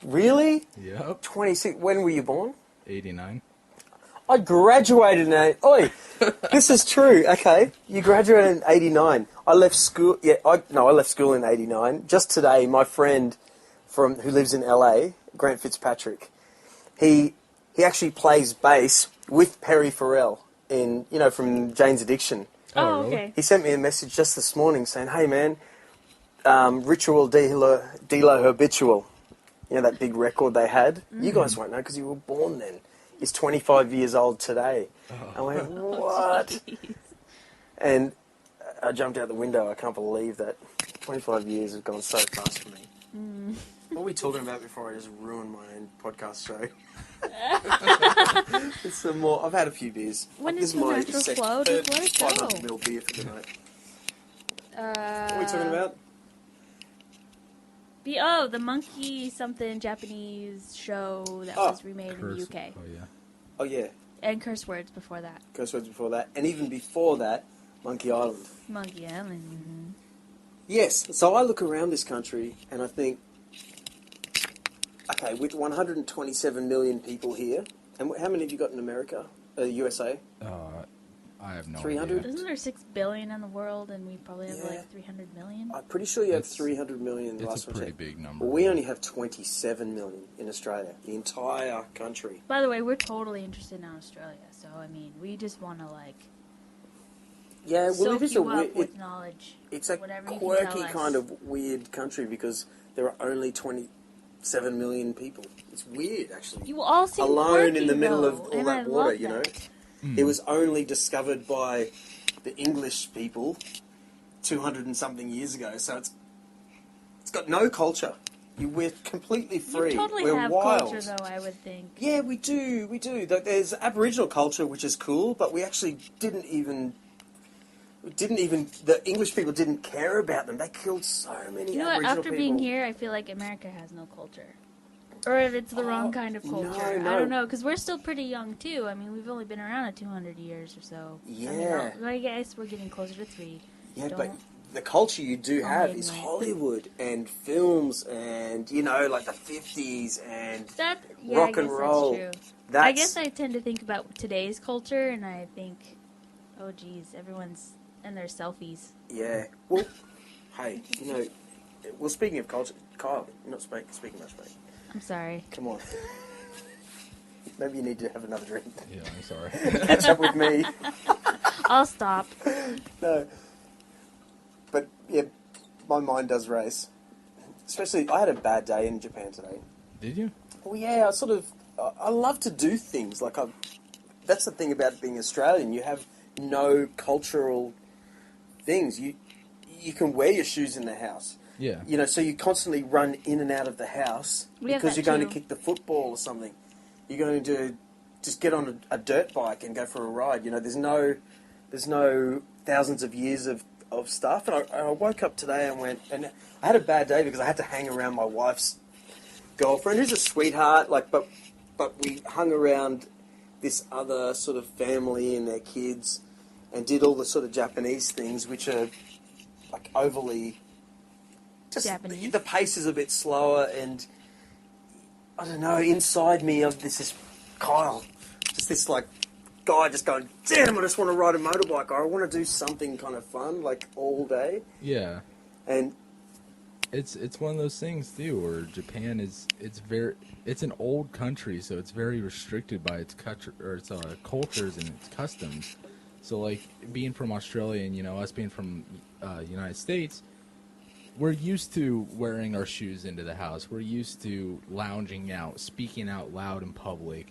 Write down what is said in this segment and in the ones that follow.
Really? Yep. 26. When were you born? 89. I graduated in Oi, this is true. Okay, you graduated in 89. I left school. Yeah, I left school in 89. Just today, my friend who lives in LA, Grant Fitzpatrick, he actually plays bass with Perry Farrell from Jane's Addiction. Oh, really? okay. He sent me a message just this morning saying, "Hey man, Ritual Delo Habitual, that big record they had. You guys won't know because you were born then. He's 25 years old today." I went, "What?" Jeez. And I jumped out the window. I can't believe that 25 years have gone so fast for me. What were we talking about before I just ruined my own podcast show? It's some more. I've had a few beers. When This is the natural flow? Just let it go. 500ml beer for the night. What are we talking about? The monkey something Japanese show that was remade in the UK. Oh, yeah. Oh yeah, And curse words before that. curse words before that, and even before that, Monkey Island. Monkey Island. Yes. So I look around this country and I think, okay, with 127 million people here, and how many have you got in America, USA? I have no 300? idea. Isn't there 6 billion in the world and we probably have like 300 million? I'm pretty sure you have It's- 300 million. It's last a one I pretty checked. big number. Well, we only have 27 million in Australia, the entire country. By the way, we're totally interested in Australia, so I mean, we just want to Yeah, well, soak it is you a up weird. with knowledge. It's a whatever you can quirky tell us. kind of weird country because there are only 27 million people. It's weird, actually. You all seem Alone quirky, in the middle of though, all and that I water, love you know. that. It was only discovered by the English people 200 and something years ago, so it's got no culture. We're completely free. You totally We're have wild. culture, though, I would think. Yeah, we do. There's Aboriginal culture, which is cool, but we actually didn't even. The English people didn't care about them. They killed so many You know what? Aboriginal After people. being here, I feel like America has no culture. Or if it's the wrong kind of culture. I no. don't know, because we're still pretty young, too. I mean, we've only been around at 200 years or so. Yeah. I guess we're getting closer to 3. Yeah, Don't- but the culture you do Don't have hate is me. Hollywood and films and, like the 50s and That, rock I and guess roll. That's true. That's, I guess I tend to think about today's culture, and I think, oh, geez, everyone's in their selfies. Yeah. Well, hey, well, speaking of culture, Kyle, you're not speaking much, mate. I'm sorry. Come on. Maybe you need to have another drink. Yeah, I'm sorry. Catch up with me. I'll stop. No. But, yeah, my mind does race. Especially, I had a bad day in Japan today. Did you? Well, yeah, I love to do things. That's the thing about being Australian. You have no cultural things. You can wear your shoes in the house. Yeah. So you constantly run in and out of the house We have because that you're going too. to kick the football or something. You're going to just get on a dirt bike and go for a ride. There's no thousands of years of stuff. And I woke up today and went, and I had a bad day because I had to hang around my wife's girlfriend, who's a sweetheart. But we hung around this other sort of family and their kids, and did all the sort of Japanese things, which are like overly. Just Japanese? the pace is a bit slower, and I don't know. Inside me, this is Kyle, just this like guy just going, damn, I just want to ride a motorbike, or I want to do something kind of fun, like all day. Yeah. And It's one of those things too, where Japan it's an old country, so it's very restricted by its culture or its cultures and its customs. So like being from Australia and us being from United States, we're used to wearing our shoes into the house. We're used to lounging out, speaking out loud in public,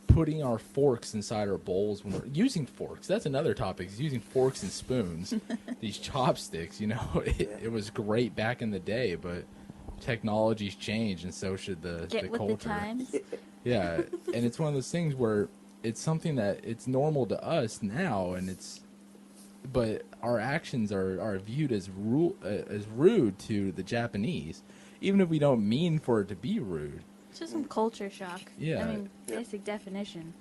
putting our forks inside our bowls when we're using forks. That's another topic, is using forks and spoons. These chopsticks, it was great back in the day, but technology's changed and so should the Get with culture. the times. Yeah, and it's one of those things where it's something that it's normal to us now, but our actions are viewed as rude to the Japanese, even if we don't mean for it to be rude. It's just some culture shock. Yeah. I mean, basic definition.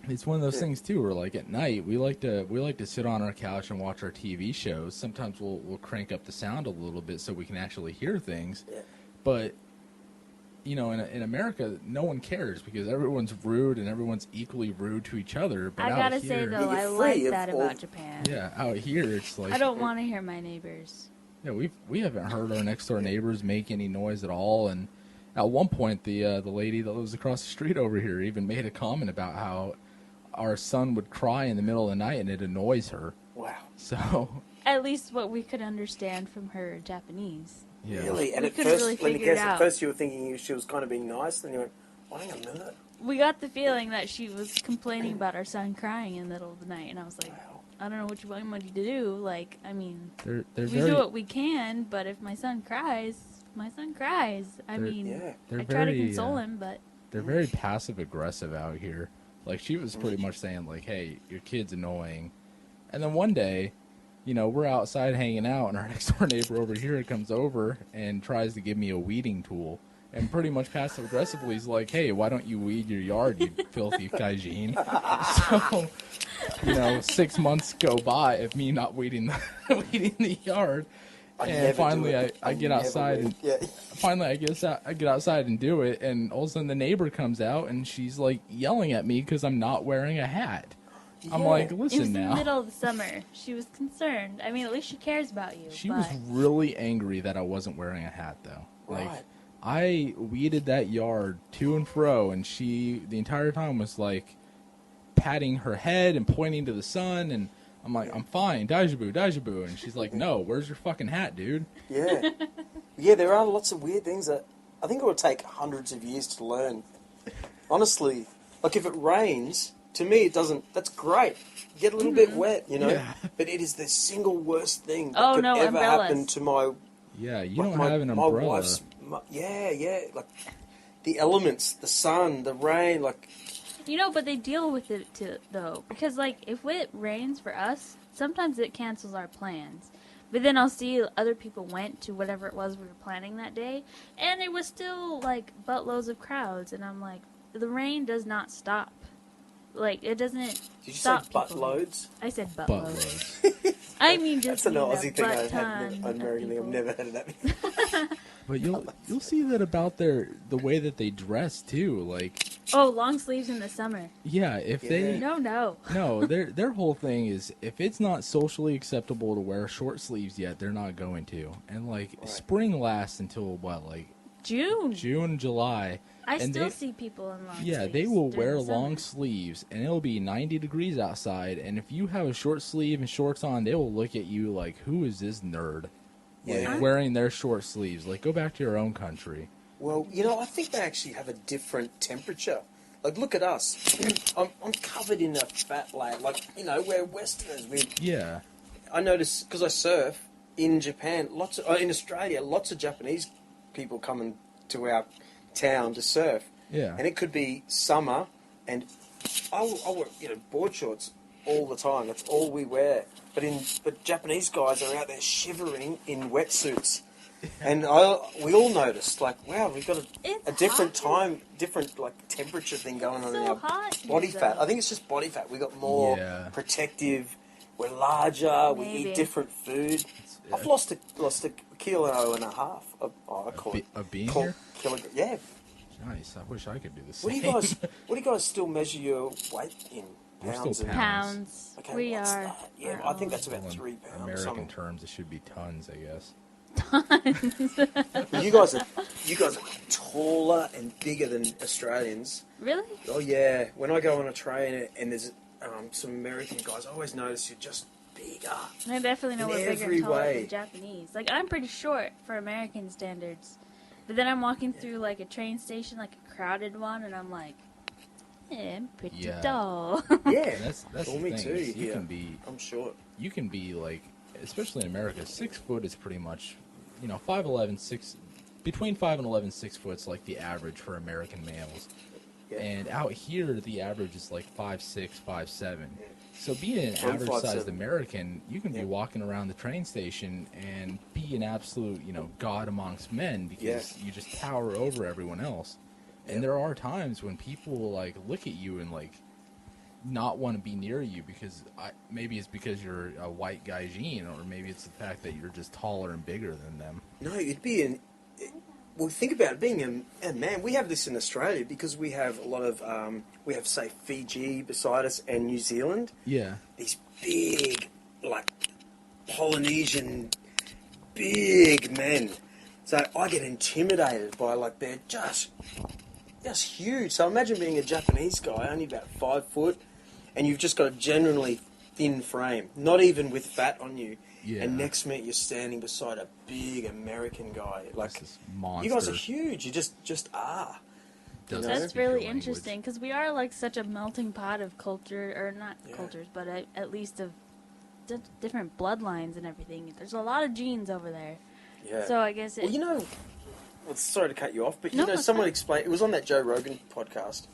It's one of those things too, where like at night we like to sit on our couch and watch our TV shows. Sometimes we'll crank up the sound a little bit so we can actually hear things. Yeah. But in America, no one cares because everyone's rude and everyone's equally rude to each other. But I out gotta here, say though, you're I free like of that all- about Japan. yeah, out here it's like I don't want to hear my neighbors. yeah, we haven't heard our next door neighbors make any noise at all. And at one point, the lady that lives across the street over here even made a comment about how our son would cry in the middle of the night and it annoys her. Wow. So At least what we could understand from her Japanese. yeah, Really? And We at couldn't first, really let me figure it guess, at out. first you were thinking she was kind of being nice, then you went, well, hang on a minute. We got the feeling that she was complaining about our son crying in the middle of the night, and I was like, Wow. I don't know what you want me to do. Like, I mean, they're we very do what we can, but if my son cries, my son cries. I They're- mean, Yeah. they're I try to very, console him, but they're very passive aggressive out here. Like she was pretty much saying like, "Hey, your kid's annoying," and then one day, we're outside hanging out, and our next door neighbor over here comes over and tries to give me a weeding tool. And pretty much passive aggressively is like, hey, why don't you weed your yard, you filthy gaijin? So, 6 months go by of me not weeding the yard. And finally I get outside and finally I get outside and do it, and all of a sudden the neighbor comes out and she's like yelling at me because I'm not wearing a hat. I'm like, it listen was in the now. middle of the summer. She was concerned. I mean, at least she cares about you. She but was really angry that I wasn't wearing a hat though. Like Right. I weeded that yard to and fro, and she the entire time was like patting her head and pointing to the sun, and I'm like, I'm fine, Daijibu, and she's like, no, where's your fucking hat, dude? Yeah. Yeah, there are lots of weird things that I think it would take hundreds of years to learn. Honestly, like if it rains, to me it doesn't, that's great. Get a little bit wet, Yeah. But it is the single worst thing that Oh, could no, ever umbrellas. happen to my Yeah, you like don't my, have an my umbrella. wife's, yeah, like the elements, the sun, the rain, like but they deal with it though, because like if it rains for us, sometimes it cancels our plans. But then I'll see other people went to whatever it was we were planning that day, and it was still like buttloads of crowds, and I'm like, the rain does not stop. Like it doesn't did you stop. say butt people. loads? I said Buttloads. buttloads. I mean just That's an mean a Aussie thing. butt ton An of American thing. I've people. never heard of that before. But you'll see that about the way that they dress too. Like, Oh, long sleeves in the summer. yeah, if Yeah. they No. their whole thing is if it's not socially acceptable to wear short sleeves yet, they're not going to. And like Right. spring lasts until what, like June. June, July. I and still they- see people in long Yeah, sleeves. they will during wear the summer. long sleeves, and it'll be 90 degrees outside. And if you have a short sleeve and shorts on, they will look at you like, "Who is this nerd?" Like Yeah. wearing their short sleeves. Like, go back to your own country. Well, I think they actually have a different temperature. Like, look at us. I'm covered in a fat layer. Like, we're Westerners. Yeah, I notice, because I surf, in Japan, in Australia, lots of Japanese people coming to our town to surf. yeah. And it could be summer, and I'll wear, board shorts all the time. That's all we wear. But Japanese guys are out there shivering in wetsuits. And we all noticed, like, wow, we've got a It's different hot. time, different like temperature thing going on in so our hot here, body fat. though. I think it's just body fat. We got more Yeah. protective. We're larger. We Maybe. eat different food. I've lost a kilo and a half. I call it Of being call- here? kilogram. Yeah. Nice. I wish I could do the What same. do you guys? What do you guys still measure your weight in? We're still Pounds and Pounds. Okay, we what's are. that? Yeah, our I think own. that's about Well, in 3 pounds. American something. terms, it should be tons, I guess. You guys are taller and bigger than Australians. Really? Oh yeah. When I go on a train and there's some American guys, I always notice you're just bigger. I definitely know In we're bigger every and taller way. than Japanese. Like, I'm pretty short for American standards. But then I'm walking through, like, a train station, like a crowded one, and I'm like, I'm pretty Yeah. tall. Yeah. That's Well, the me thing. too, is yeah. You I'm short. can be like, especially in America, 6 foot is pretty much, 5'11", between 5 and 11, 6 foot's like the average for American males. Yeah. And out here, the average is like 5'6", 5'7". So being an I'm average-sized 5'7". American, you can be Yeah. walking around the train station and be an absolute, god amongst men because you just tower over everyone else. And there are times when people will, like, look at you and, like, not want to be near you because maybe it's because you're a white gaijin, or maybe it's the fact that you're just taller and bigger than them. No, well, think about it, being a man, we have this in Australia because we have a lot of, we have, say, Fiji beside us and New Zealand. Yeah. These big, like, Polynesian, big men. So I get intimidated by, like, they're just huge. So imagine being a Japanese guy, only about 5 foot, and you've just got a generally thin frame, not even with fat on you. Yeah. And next minute you're standing beside a big American guy. Like, This monster. you guys are huge. You just are. Doesn't That's speak really your language. interesting because we are like such a melting pot of culture, or not Yeah. cultures, but at least of different bloodlines and everything. There's a lot of genes over there. Yeah. So I guess it. Well, you know, well, sorry to cut you off, but No, you know, it's someone fine. explained, it was on that Joe Rogan podcast,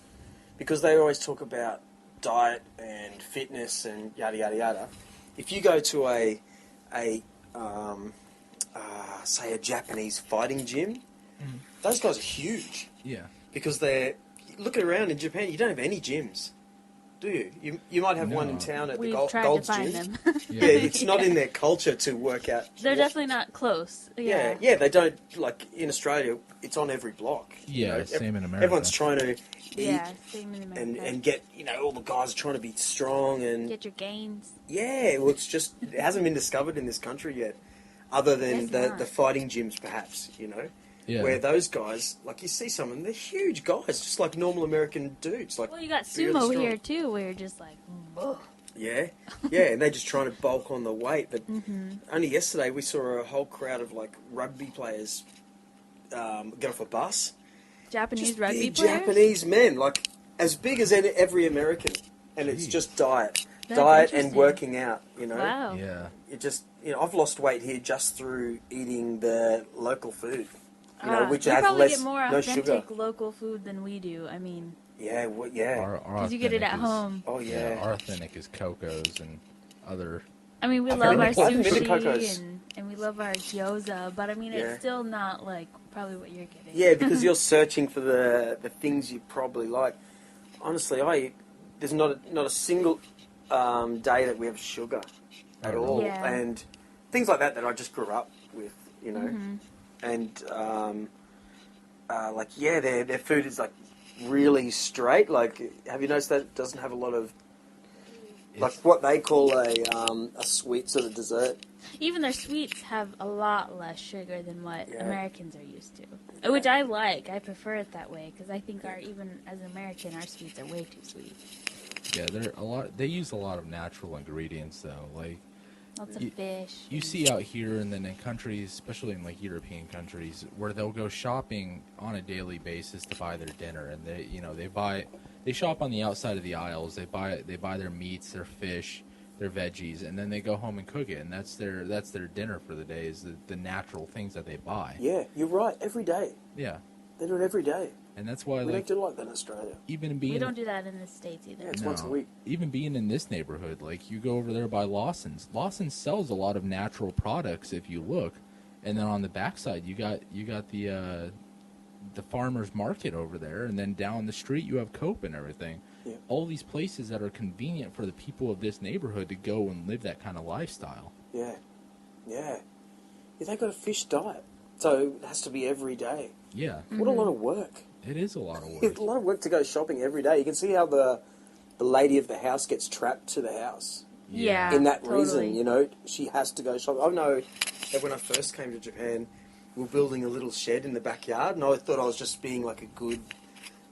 because they always talk about diet and fitness and yada yada yada. If you go to say a Japanese fighting gym, those guys are huge Yeah. because they're looking around in Japan. You don't have any gyms, do you? You might have one in No. town at the We've tried to Gold's find Gym. them. Yeah, it's not in their culture to work out. They're definitely not close. Yeah, yeah, they don't, like, in Australia, it's on every block. you Yeah, know. same in America. Everyone's trying to eat Yeah, same in America. and get, all the guys are trying to be strong and... Get your gains. Yeah, well, it hasn't been discovered in this country yet, other than Guess the not. fighting gyms, perhaps, Yeah. Where those guys, like, you see some of them, they're huge guys, just like normal American dudes. Like, Well, you got really sumo strong. here too, where you're just like, ugh. Yeah, and they're just trying to bulk on the weight. But only yesterday we saw a whole crowd of, like, rugby players get off a bus. Japanese Just rugby big players. Japanese men, like, as big as every American. And it's Jeez. just diet. That's Diet and interesting. working out, Wow. Yeah. It just, I've lost weight here just through eating the local food. Which you has probably less, get more no authentic sugar. local food than we do. I mean, Yeah, yeah. Our because you get it at authentic is- home. Oh, yeah. Our authentic is Coco's and other. I mean, we I've love our been to Coco's. sushi and we love our gyoza, but I mean, Yeah. it's still not like probably what you're getting. Yeah, because you're searching for the things you probably like. Honestly, there's not a single day that we have sugar at all, Yeah. and things like that I just grew up with, Mm-hmm. and their food is like really straight. Like, have you noticed that it doesn't have a lot of like what they call a sweet sort of dessert? Even their sweets have a lot less sugar than what Yeah. Americans are used to, which I like. I prefer it that way because I think even as an American, our sweets are way too sweet. Yeah, they use a lot of natural ingredients though. Like Lots of You- fish. you see out here, and then in countries, especially in like European countries, where they'll go shopping on a daily basis to buy their dinner, and they shop on the outside of the aisles. They buy their meats, their fish, their veggies, and then they go home and cook it, and that's their dinner for the day. Is the natural things that they buy. Yeah, you're right. Every day Yeah, they do it every day. and that's why We like don't do like that in Australia. even being We don't do that in the States either. Yeah, it's once a week. Even being in this neighborhood, like you go over there by Lawson's. Lawson sells a lot of natural products if you look, and then on the backside you got the farmers market over there, and then down the street you have Cope and everything. Yeah. All these places that are convenient for the people of this neighborhood to go and live that kind of lifestyle. Yeah. They got a fish diet, so it has to be every day. Yeah, What a lot of work. it is a lot of It's work. a lot of work to go shopping every day. You can see how the lady of the house gets trapped to the house. Yeah. In that totally. reason, she has to go shopping. I know that when I first came to Japan, we were building a little shed in the backyard, and I thought I was just being like a good,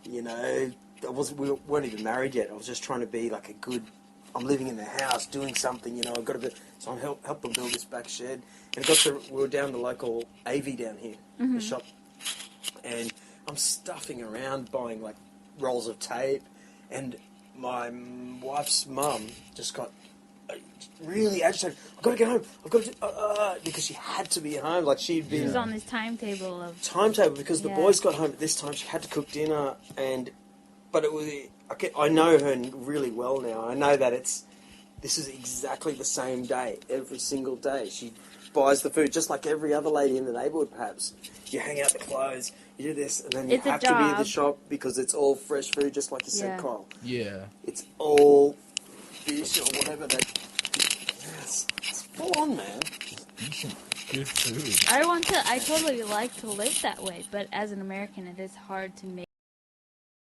we weren't even married yet. I was just trying to be like a good, I'm living in the house, doing something, I've got to be, so I'm help them build this back shed. And we were down the local AV down here, the shop, and I'm stuffing around buying like rolls of tape, and my wife's mum just got really agitated. I've got to get home. I've got to because she had to be home. Like she'd been She's on this timetable of. timetable because the Yeah. boys got home at this time. She had to cook dinner, but it was. I know her really well now. I know that this is exactly the same day every single day. She buys the food just like every other lady in the neighbourhood. Perhaps you hang out the clothes, you do this, and then you It's a have to be at the job. shop because it's all fresh food, just like you said, Yeah. Kyle. Yeah, It's all fish or whatever. It's full on, man. decent good food. I totally like to live that way, but as an American, it is hard to make